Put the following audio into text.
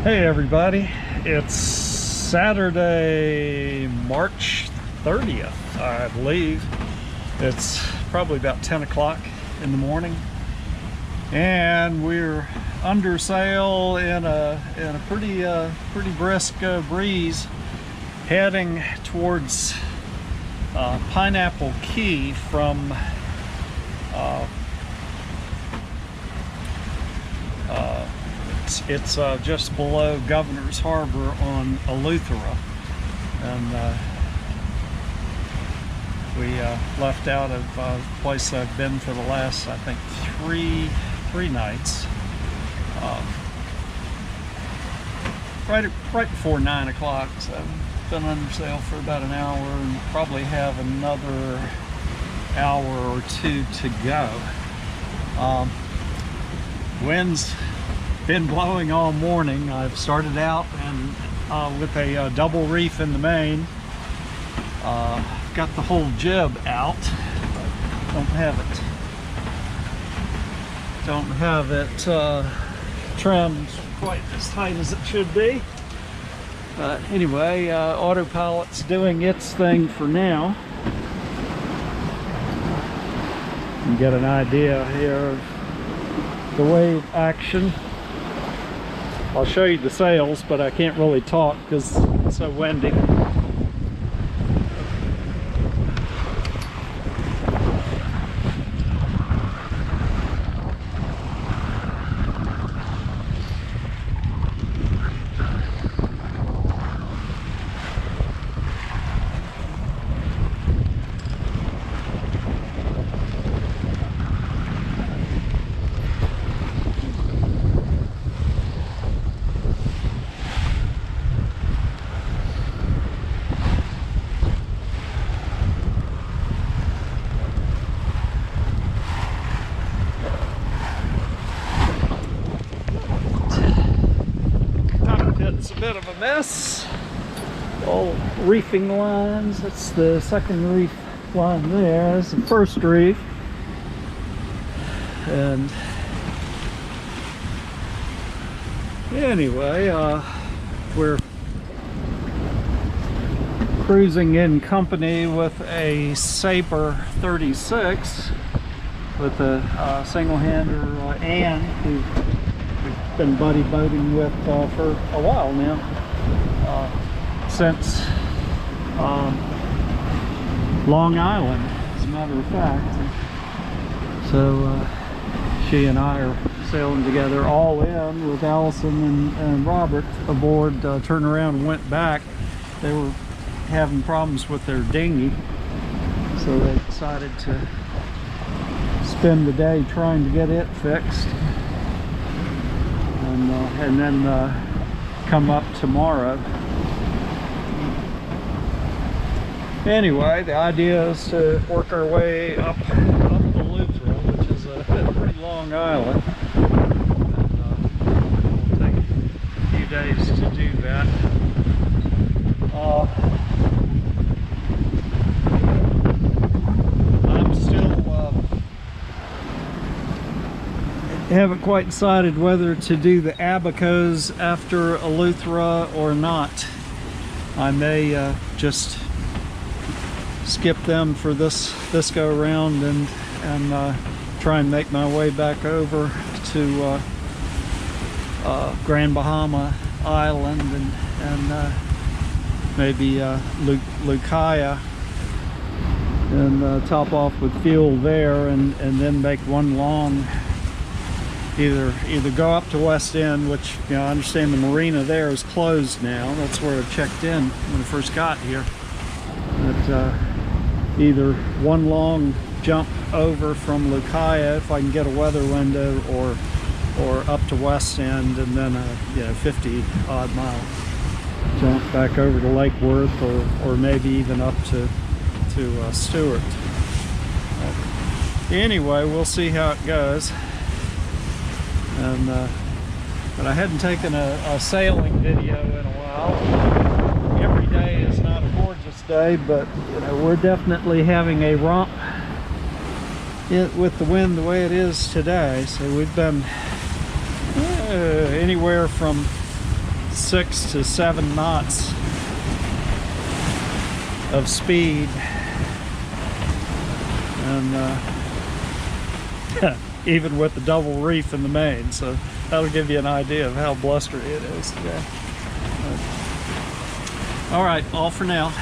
Hey everybody, it's Saturday, March 30th, I believe. It's probably about 10 o'clock in the morning, and we're under sail in a pretty brisk breeze, heading towards Pineapple Key from it's just below Governor's Harbor on Eleuthera, and we left out of the place I've been for the last, I think, three nights, right before 9 o'clock. So I've been under sail for about an hour and probably have another hour or two to go. Wind's been blowing all morning. I've started out and with a double reef in the main. Got the whole jib out, but don't have it trimmed quite as tight as it should be. But anyway, autopilot's doing its thing for now. You can get an idea here of the wave action. I'll show you the sails, but I can't really talk because it's so windy. It's a bit of a mess. All reefing lines. That's the second reef line there. That's the first reef. And anyway, we're cruising in company with a Sabre 36 with a single-hander Ann, who we've been buddy boating with for a while now, since Long Island, as a matter of fact. So she and I are sailing together, all in with Allison and Robert aboard. Turned around and went back. They were having problems with their dinghy, so they decided to spend the day trying to get it fixed, and then come up tomorrow. Anyway, the idea is to work our way up the Eleuthera, which is a pretty long island, and it'll take a few days to do that. I'm still haven't quite decided whether to do the Abacos after Eleuthera or not. I may just skip them for this go around and try and make my way back over to Grand Bahama Island and maybe Lucaya, and top off with fuel there, and then make one long, either go up to West End, which, you know, I understand the marina there is closed now. That's where I checked in when I first got here. But either one long jump over from Lucaya, if I can get a weather window, or up to West End, and then a 50-odd mile jump back over to Lake Worth, or maybe even up to Stewart. Anyway, we'll see how it goes. And but I hadn't taken a sailing video in a while. Every day is not a gorgeous day, but you know, we're definitely having a romp with the wind the way it is today. So we've been anywhere from 6 to 7 knots of speed, and even with the double reef in the main. So that'll give you an idea of how blustery it is today. All right, all for now.